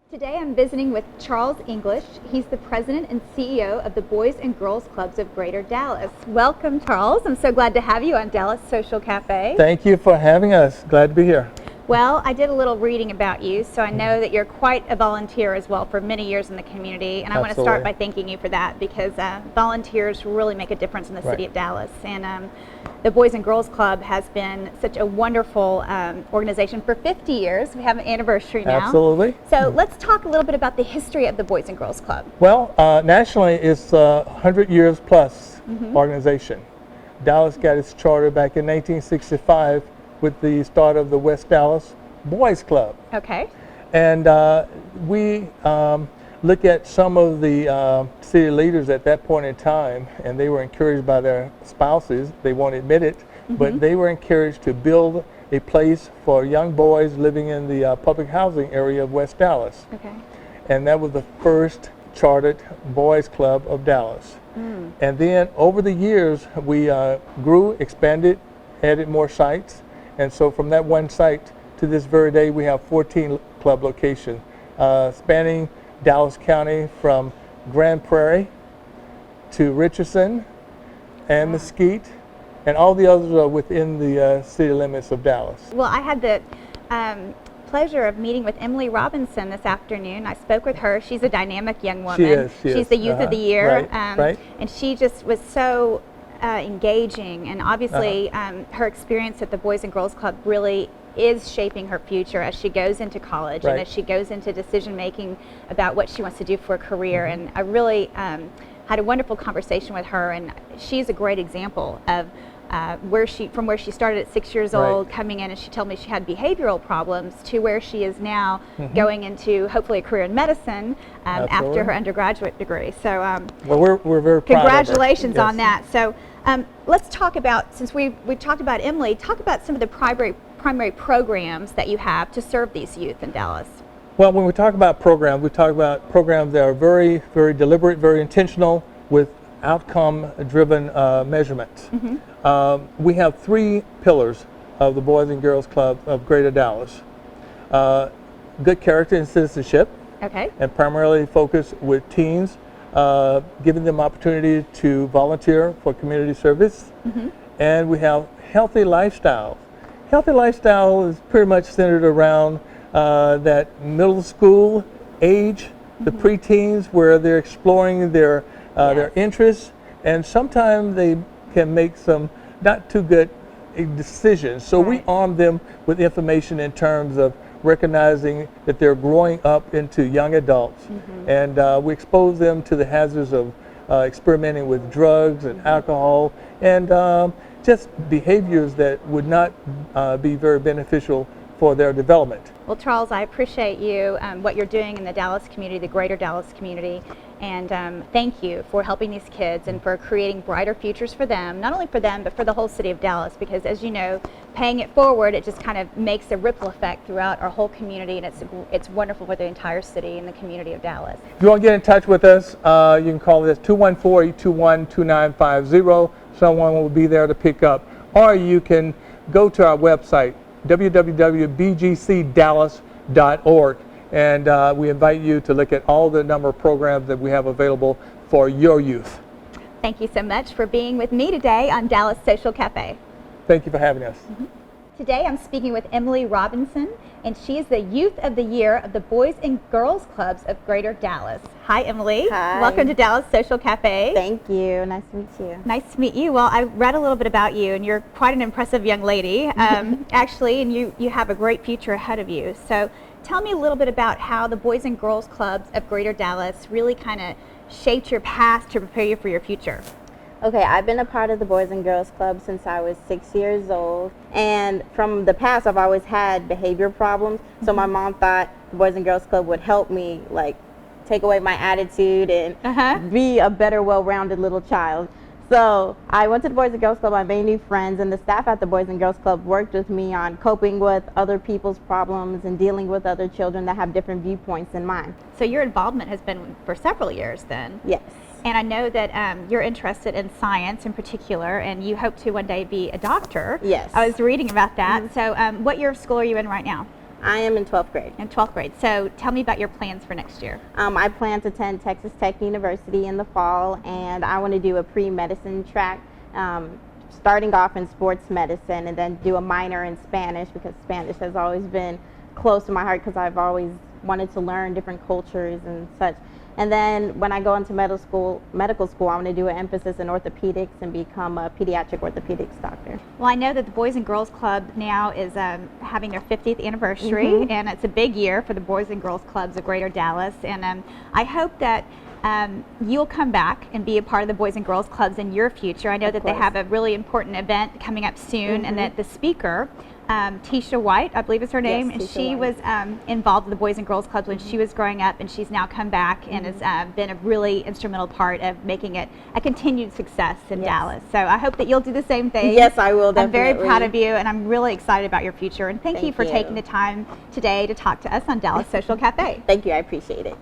Today I'm visiting with Charles English. He's the president and CEO of the Boys and Girls Clubs of Greater Dallas. Welcome, Charles. I'm so glad to have you on Dallas Social Cafe. Thank you for having us. Glad to be here. Well, I did a little reading about you, so I know that you're quite a volunteer as well for many years in the community, and I want to start by thanking you for that because volunteers really make a difference in the city of Dallas. And the Boys and Girls Club has been such a wonderful organization for 50 years. We have an anniversary now. Absolutely. So let's talk a little bit about the history of the Boys and Girls Club. Well, nationally, it's a 100 years plus organization. Dallas got its charter back in 1965 with the start of the West Dallas Boys Club. Okay. And we look at some of the city leaders at that point in time, and they were encouraged by their spouses. They won't admit it, but they were encouraged to build a place for young boys living in the public housing area of West Dallas. Okay. And that was the first chartered boys club of Dallas. And then over the years, we grew, expanded, added more sites. And so from that one site to this very day, we have 14 club locations spanning Dallas County from Grand Prairie to Richardson and Mesquite, and all the others are within the city limits of Dallas. Well, I had the pleasure of meeting with Emily Robinson this afternoon. I spoke with her. She's a dynamic young woman. She's the Youth of the Year, and she just was so engaging, and obviously her experience at the Boys and Girls Club really is shaping her future as she goes into college and as she goes into decision making about what she wants to do for a career. And I really had a wonderful conversation with her, and she's a great example of from where she started at 6 years old, coming in, and she told me she had behavioral problems, to where she is now going into hopefully a career in medicine after her undergraduate degree. So well, we're very proud congratulations of her. On that. So let's talk about, since we've talked about Emily, talk about some of the primary programs that you have to serve these youth in Dallas. Well, when we talk about programs, we talk about programs that are very, very deliberate, very intentional, with outcome-driven measurements. We have three pillars of the Boys and Girls Club of Greater Dallas. Good character and citizenship, and primarily focus with teens, giving them opportunity to volunteer for community service. And we have healthy lifestyle. Healthy lifestyle is pretty much centered around that middle school age, the preteens, where they're exploring their interests, and sometimes they can make some not too good decisions. So we arm them with information in terms of recognizing that they're growing up into young adults, and we expose them to the hazards of experimenting with drugs and alcohol, and just behaviors that would not be very beneficial for their development. Well, Charles, I appreciate you, what you're doing in the Dallas community, the greater Dallas community, and thank you for helping these kids and for creating brighter futures for them, not only for them, but for the whole city of Dallas, because as you know, paying it forward, it just kind of makes a ripple effect throughout our whole community, and it's wonderful for the entire city and the community of Dallas. If you want to get in touch with us, you can call us 214-821-2950. Someone will be there to pick up, or you can go to our website, www.bgcdallas.org, and we invite you to look at all the number of programs that we have available for your youth. Thank you so much for being with me today on Dallas Social Cafe. Thank you for having us. Today I'm speaking with Emily Robinson, and she is the Youth of the Year of the Boys and Girls Clubs of Greater Dallas. Hi, Emily. Hi. Welcome to Dallas Social Cafe. Thank you. Nice to meet you. Nice to meet you. Well, I read a little bit about you, and you're quite an impressive young lady, actually, and you have a great future ahead of you. So tell me a little bit about how the Boys and Girls Clubs of Greater Dallas really kind of shaped your past to prepare you for your future. Okay, I've been a part of the Boys and Girls Club since I was 6 years old, and from the past I've always had behavior problems, so my mom thought the Boys and Girls Club would help me, like, take away my attitude and be a better, well-rounded little child. So I went to the Boys and Girls Club, I made new friends, and the staff at the Boys and Girls Club worked with me on coping with other people's problems and dealing with other children that have different viewpoints than mine. So your involvement has been for several years then? Yes. And I know that you're interested in science in particular, and you hope to one day be a doctor. Yes. I was reading about that. So what year of school are you in right now? I am in 12th grade. In 12th grade. So tell me about your plans for next year. I plan to attend Texas Tech University in the fall, and I want to do a pre-medicine track, starting off in sports medicine, and then do a minor in Spanish, because Spanish has always been close to my heart because I've always wanted to learn different cultures and such. And then when I go into medical school, I want to do an emphasis in orthopedics and become a pediatric orthopedics doctor. Well, I know that the Boys and Girls Club now is having their 50th anniversary, and it's a big year for the Boys and Girls Clubs of Greater Dallas. And I hope that you'll come back and be a part of the Boys and Girls Clubs in your future. I know that they have a really important event coming up soon, and that the speaker, Tisha White, I believe is her name, and she was involved with the Boys and Girls Clubs when she was growing up, and she's now come back and has been a really instrumental part of making it a continued success in Dallas. So I hope that you'll do the same thing. Yes, I will, definitely. I'm very proud of you, and I'm really excited about your future. And thank you for taking the time today to talk to us on Dallas Social Cafe. Thank you, I appreciate it.